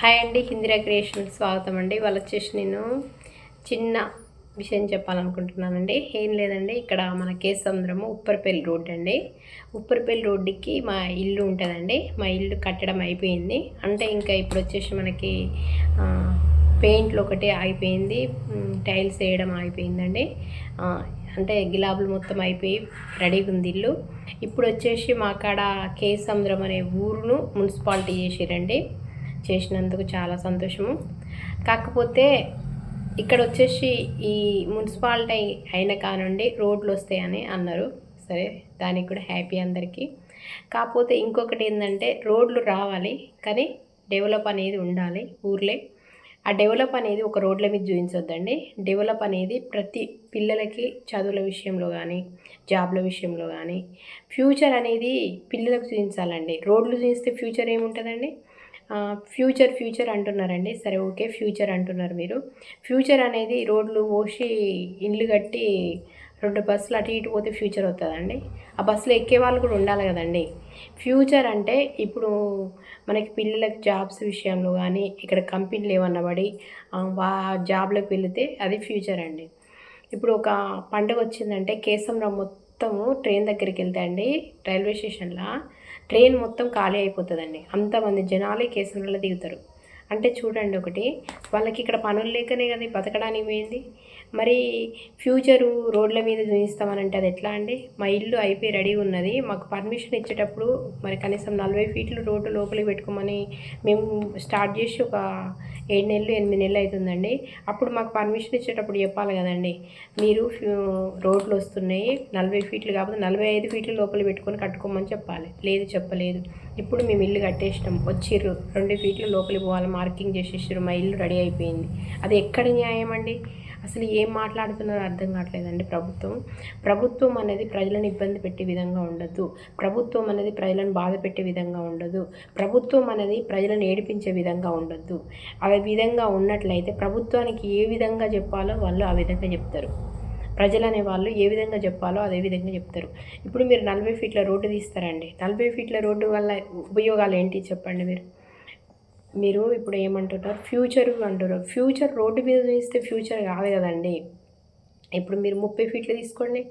Hi అండి, హిందిరా క్రియేషన్కి స్వాగతం అండి. వాళ్ళు వచ్చేసి నేను చిన్న విషయం చెప్పాలనుకుంటున్నానండి. ఏం లేదండి, ఇక్కడ మన కేసముద్రము ఉప్పరపల్లి రోడ్ అండి. ఉప్పరపల్లి రోడ్డుకి మా ఇల్లు ఉంటుందండి. మా ఇల్లు కట్టడం అయిపోయింది. అంటే ఇంకా ఇప్పుడు వచ్చేసి మనకి పెయింట్లు ఒకటి ఆగిపోయింది, టైల్స్ వేయడం అయిపోయిందండి. అంటే గిలాబులు మొత్తం అయిపోయి రెడీగా ఉంది ఇల్లు. ఇప్పుడు వచ్చేసి మా కాడ కేసముద్రం అనే ఊరును మున్సిపాలిటీ చేసిరండి. చేసినందుకు చాలా సంతోషము. కాకపోతే ఇక్కడ వచ్చేసి ఈ మున్సిపాలిటీ అయిన కానుండి రోడ్లు వస్తాయని అన్నారు. సరే, దానికి కూడా హ్యాపీ అందరికీ. కాకపోతే ఇంకొకటి ఏంటంటే రోడ్లు రావాలి, కానీ డెవలప్ అనేది ఉండాలి ఊర్లే. ఆ డెవలప్ అనేది ఒక రోడ్ల మీద చూపించొద్దండి. డెవలప్ అనేది ప్రతి పిల్లలకి చదువుల విషయంలో కానీ, జాబ్ల విషయంలో కానీ, ఫ్యూచర్ అనేది పిల్లలకు చూపించాలండి. రోడ్లు చూపిస్తే ఫ్యూచర్ ఏముంటుందండి? ఫ్యూచర్ అంటున్నారండి. సరే, ఓకే, ఫ్యూచర్ అంటున్నారు మీరు. ఫ్యూచర్ అనేది రోడ్లు పోసి ఇండ్లు కట్టి 2 బస్సులు అటు ఇటు పోతే ఫ్యూచర్ అవుతుందండి? ఆ బస్సులో ఎక్కే వాళ్ళు కూడా ఉండాలి కదండి. ఫ్యూచర్ అంటే ఇప్పుడు మనకి పిల్లలకు జాబ్స్ విషయంలో కానీ, ఇక్కడ కంపెనీలు ఏమన్నా పడి జాబ్లోకి వెళితే అది ఫ్యూచర్ అండి. ఇప్పుడు ఒక పండుగ వచ్చిందంటే కేసముద్రం మొత్తము ట్రైన్ దగ్గరికి వెళ్తే అండి, రైల్వే స్టేషన్లో ట్రైన్ మొత్తం ఖాళీ అయిపోతుందండి. అంతమంది జనాలే కేసముద్రంలో దిగుతారు. అంటే చూడండి, ఒకటి వాళ్ళకి ఇక్కడ పనులు లేకనే కదా బతకడానికి పోయింది. మరి ఫ్యూచరు రోడ్ల మీద చూపిస్తామనంటే అది ఎట్లా అండి? మా ఇల్లు అయిపోయి రెడీ ఉన్నది, మాకు పర్మిషన్ ఇచ్చేటప్పుడు మరి కనీసం 40 ఫీట్లు రోడ్డు లోపలికి పెట్టుకోమని మేము స్టార్ట్ చేసి ఒక 7 నెలలు 8 నెలలు అవుతుందండి. అప్పుడు మాకు పర్మిషన్ ఇచ్చేటప్పుడు చెప్పాలి కదండి, మీరు రోడ్లు వస్తున్నాయి 40 ఫీట్లు కాకపోతే 45 ఫీట్లు లోపల పెట్టుకొని కట్టుకోమని చెప్పాలి. లేదు, చెప్పలేదు. ఇప్పుడు మేము ఇల్లు కట్టేసినాం, వచ్చిర్రు 2 ఫీట్లు లోపలికి పోవాలి, మార్కింగ్ చేసేసారు, మా ఇల్లు రెడీ అయిపోయింది. అది ఎక్కడ న్యాయం అండి? అసలు ఏం మాట్లాడుతున్నారో అర్థం కావట్లేదండి. ప్రభుత్వం అనేది ప్రజలను ఇబ్బంది పెట్టే విధంగా ఉండదు. ప్రభుత్వం అనేది ప్రజలను బాధ పెట్టే విధంగా ఉండదు. ప్రభుత్వం అనేది ప్రజలను ఏడిపించే విధంగా ఉండదు. ఆ విధంగా ఉన్నట్లయితే ప్రభుత్వానికి ఏ విధంగా చెప్పాలో వాళ్ళు ఆ విధంగా చెప్తారు. ప్రజలు అనే వాళ్ళు ఏ విధంగా చెప్పాలో అదే విధంగా చెప్తారు. ఇప్పుడు మీరు 40 ఫీట్ల రోడ్డు తీస్తారండి. 40 ఫీట్ల రోడ్డు వల్ల ఉపయోగాలు ఏంటి చెప్పండి మీరు ఇప్పుడు ఏమంటున్నారు? ఫ్యూచర్ అంటున్నారు. ఫ్యూచర్ రోడ్డు మీద చూస్తే ఫ్యూచర్ కాదు కదండి. ఇప్పుడు మీరు 30 ఫీట్లు తీసుకోండి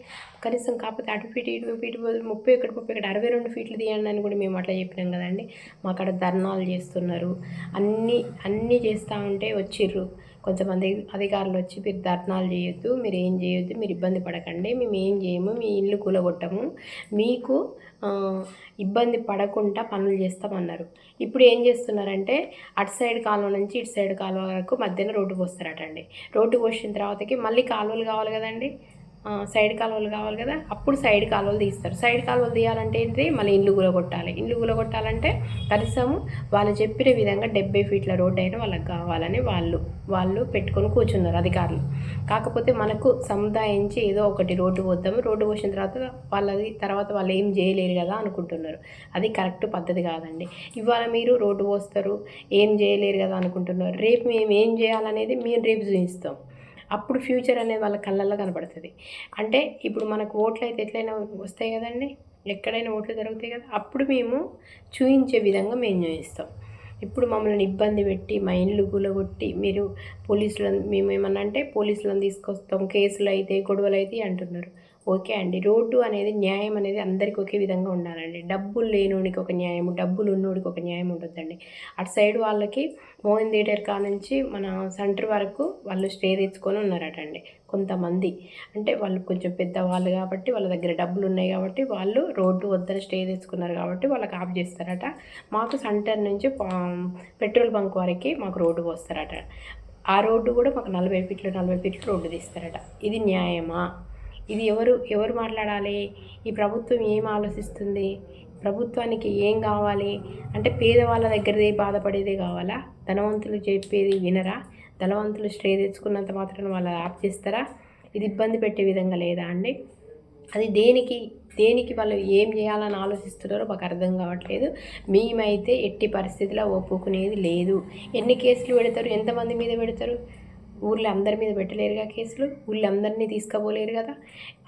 కనీసం, కాకపోతే అటు ఫీట్ ఇటు ఫీట్ 30 ఇక్కడ 62 ఫీట్లు తీయండి అని కూడా మేము అట్లా చెప్పినాం కదండి. మా అక్కడ ధర్నాలు చేస్తున్నారు, అన్నీ చేస్తూ ఉంటే వచ్చిర్రు కొంతమంది అధికారులు వచ్చి, మీరు ధర్నాలు చేయొద్దు, మీరు ఏం చేయొద్దు, మీరు ఇబ్బంది పడకండి, మేము ఏం చేయము, మీ ఇల్లు కూలగొట్టము, మీకు ఇబ్బంది పడకుండా పనులు చేస్తామన్నారు. ఇప్పుడు ఏం చేస్తున్నారంటే అటు సైడ్ కాలువ నుంచి ఇటు సైడ్ కాలువ వరకు మధ్యన రోడ్డు పోస్తారట అండి. రోడ్డు పోసిన తర్వాతకి మళ్ళీ కాలువలు కావాలి కదండి, సైడ్ కాలువలు కావాలి కదా, అప్పుడు సైడ్ కాలువలు తీస్తారు. సైడ్ కాలువలు తీయాలంటే ఏంటి? మళ్ళీ ఇల్లు కూలగొట్టాలి. ఇల్లు కూలగొట్టాలంటే కనీసం వాళ్ళు చెప్పిన విధంగా 70 ఫీట్ల రోడ్డు అయినా వాళ్ళకి కావాలని వాళ్ళు పెట్టుకొని కూర్చున్నారు అధికారులు. కాకపోతే మనకు సముదాయించి ఏదో ఒకటి రోడ్డు పోద్దాము, రోడ్డు పోసిన తర్వాత వాళ్ళు ఏం చేయలేరు కదా అనుకుంటున్నారు. అది కరెక్ట్ పద్ధతి కాదండి. ఇవాళ మీరు రోడ్డు పోస్తారు, ఏం చేయలేరు కదా అనుకుంటున్నారు. రేపు మేము ఏం చేయాలనేది మేము రేపు చూపిస్తాం. అప్పుడు ఫ్యూచర్ అనేది వాళ్ళ కళ్ళల్లో కనపడుతుంది. అంటే ఇప్పుడు మనకు ఓట్లు అయితే ఎట్లయినా వస్తాయి కదండి, ఎక్కడైనా ఓట్లు జరుగుతాయి కదా, అప్పుడు మేము చూపించే విధంగా మేము చూపిస్తాం. ఇప్పుడు మమ్మల్ని ఇబ్బంది పెట్టి మా ఇండ్లు కూలగొట్టి మీరు మేము ఏమన్నా అంటే పోలీసులను తీసుకొస్తాం, కేసులు అయితే గొడవలు అయితే అంటున్నారు. ఓకే అండి, రోడ్డు అనేది న్యాయం అనేది అందరికీ ఒకే విధంగా ఉండాలండి. డబ్బులు లేనోడికి ఒక న్యాయం, డబ్బులు ఉన్నోడికి ఒక న్యాయం ఉంటుందండి. అటు సైడ్ వాళ్ళకి మోహన్ థియేటర్ కానుంచి మన సెంటర్ వరకు వాళ్ళు స్టే తెచ్చుకొని ఉన్నారటండి కొంతమంది. అంటే వాళ్ళు కొంచెం పెద్దవాళ్ళు కాబట్టి వాళ్ళ దగ్గర డబ్బులు ఉన్నాయి కాబట్టి వాళ్ళు రోడ్డు వద్దని స్టే తెచ్చుకున్నారు కాబట్టి వాళ్ళకి ఆఫ్ చేస్తారట. మాకు సెంటర్ నుంచి పెట్రోల్ బంక్ వరకు మాకు రోడ్డు పోస్తారట. ఆ రోడ్డు కూడా మాకు 40 ఫీట్లు రోడ్డు తీస్తారట. ఇది న్యాయమా? ఇది ఎవరు మాట్లాడాలి? ఈ ప్రభుత్వం ఏం ఆలోచిస్తుంది? ప్రభుత్వానికి ఏం కావాలి అంటే పేదవాళ్ళ దగ్గరదే బాధపడేదే కావాలా? ధనవంతులు చెప్పేది వినరా? ధనవంతులు స్టే తెచ్చుకున్నంత మాత్రాన వాళ్ళు ఆప్ చేస్తారా? ఇది ఇబ్బంది పెట్టే విధంగా లేదా అండి? అది దేనికి వాళ్ళు ఏం చేయాలని ఆలోచిస్తున్నారో మాకు అర్థం కావట్లేదు. మేమైతే ఎట్టి పరిస్థితిలో ఒప్పుకునేది లేదు. ఎన్ని కేసులు పెడతారు? ఎంతమంది మీద పెడతారు? ఊళ్ళో అందరి మీద పెట్టలేరుగా కేసులు, ఊళ్ళో అందరినీ తీసుకుపోలేరు కదా.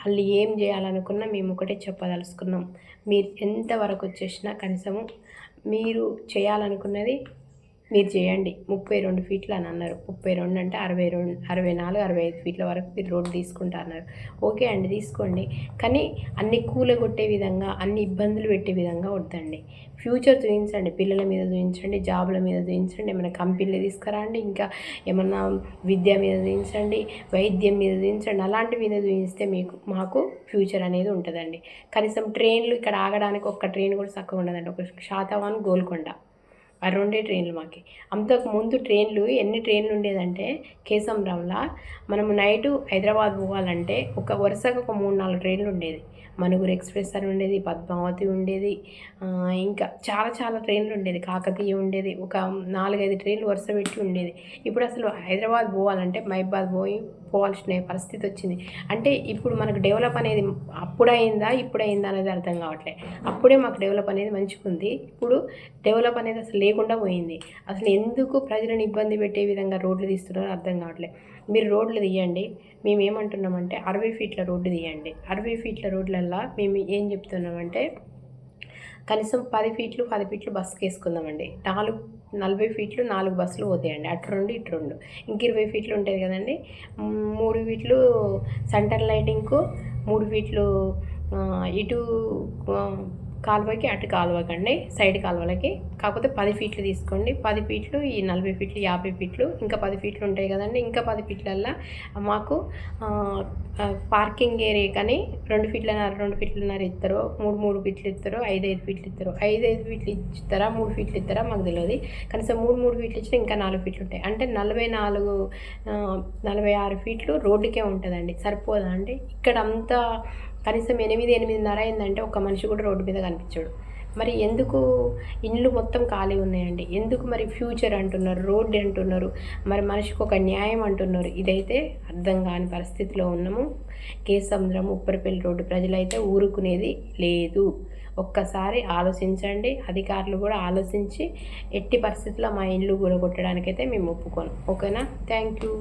వాళ్ళు ఏం చేయాలనుకున్నా మేము ఒకటే చెప్పదలుచుకున్నాం, మీరు ఎంతవరకు వచ్చేసినా కనీసము మీరు చేయాలనుకున్నది మీరు చేయండి. 32 ఫీట్లు అని అన్నారు. 32 అంటే 62, 64, 65 ఫీట్ల వరకు మీరు రోడ్డు తీసుకుంటా అన్నారు. ఓకే అండి, తీసుకోండి. కానీ అన్ని కూలగొట్టే విధంగా, అన్ని ఇబ్బందులు పెట్టే విధంగా వద్దండి. ఫ్యూచర్ చూపించండి, పిల్లల మీద చూపించండి, జాబుల మీద చూపించండి, ఏమైనా కంపెనీలు తీసుకురండి, ఇంకా ఏమన్నా విద్య మీద చూపించండి, వైద్యం మీద చూపించండి. అలాంటి మీద చూపిస్తే మాకు ఫ్యూచర్ అనేది ఉంటుందండి. కనీసం ట్రైన్లు ఇక్కడ ఆగడానికి ఒక్క ట్రైన్ కూడా చక్కగా ఉండదండి. ఒక శాతవాన్, గోల్కొండ, ఆ 2 ట్రైన్లు మాకి. అంతకు ముందు ట్రైన్లు ఎన్ని ట్రైన్లు ఉండేదంటే కేసంద్రంలో మనము నైటు హైదరాబాద్ పోవాలంటే వరుసగా ఒక 3-4 ట్రైన్లు ఉండేది. మనుగురు ఎక్స్ప్రెస్ అని ఉండేది, పద్మావతి ఉండేది, ఇంకా చాలా ట్రైన్లు ఉండేది, కాకతీయ ఉండేది, ఒక 4-5 ట్రైన్లు వరుస పెట్టి ఉండేది. ఇప్పుడు అసలు హైదరాబాద్ పోవాలంటే మహబాద్ పోవాల్సిన పరిస్థితి వచ్చింది. అంటే ఇప్పుడు మనకు డెవలప్ అనేది అప్పుడైందా ఇప్పుడైందా అనేది అర్థం కావట్లేదు. అప్పుడే మాకు డెవలప్ అనేది మంచిగా ఉంది, ఇప్పుడు డెవలప్ అనేది అసలు లేకుండా పోయింది. అసలు ఎందుకు ప్రజలను ఇబ్బంది పెట్టే విధంగా రోడ్లు తీస్తున్నారో అర్థం కావట్లేదు. మీరు రోడ్లు తీయండి, మేము ఏమంటున్నామంటే 60 ఫీట్ల రోడ్డు తీయండి. 60 ఫీట్ల రోడ్లల్లో మేము ఏం చెప్తున్నామంటే కనీసం 10 ఫీట్లు బస్సుకి వేసుకుందామండి. 40 ఫీట్లు 4 బస్సులు పోతాయండి, అటు 2 ఇటు 2, ఇంక 20 ఫీట్లు ఉంటుంది కదండి. 3 ఫీట్లు సెంటర్ లైటింగ్కు, 3 ఫీట్లు ఇటు కాలువకి అటు కాలువకండి, సైడ్ కాలువలకి. కాకపోతే 10 ఫీట్లు తీసుకోండి. 10 ఫీట్లు, ఈ 40 ఫీట్లు 50 ఫీట్లు, ఇంకా 10 ఫీట్లు ఉంటాయి కదండి. ఇంకా 10 ఫీట్లల్లో మాకు పార్కింగ్ ఏరియా కానీ 2 ఫీట్లన్నర ఇస్తారో, 3 ఫీట్లు ఇస్తారో, 5 ఫీట్లు ఇస్తారో, 5 ఫీట్లు ఇస్తారా, 3 ఫీట్లు ఇస్తారా మాకు తెలియదు. కనీసం 3 ఫీట్లు ఇచ్చినా ఇంకా 4 ఫీట్లు ఉంటాయి. అంటే 46 ఫీట్లు రోడ్డుకే ఉంటుందండి. సరిపోదా అండి? ఇక్కడ అంతా కనీసం 8-8:30 అయిందంటే ఒక మనిషి కూడా రోడ్డు మీద కనిపించాడు. మరి ఎందుకు ఇండ్లు మొత్తం ఖాళీ ఉన్నాయండి? ఎందుకు మరి ఫ్యూచర్ అంటున్నారు, రోడ్డు అంటున్నారు, మరి మనిషికి ఒక న్యాయం అంటున్నారు? ఇదైతే అర్థం కాని పరిస్థితిలో ఉన్నాము. కేసముద్రం ఉప్పరపల్లి రోడ్డు ప్రజలైతే ఊరుకునేది లేదు. ఒక్కసారి ఆలోచించండి, అధికారులు కూడా ఆలోచించి ఎట్టి పరిస్థితుల్లో మా ఇల్లు కూలగొట్టడానికైతే మేము ఒప్పుకోను. ఓకేనా? Thank you.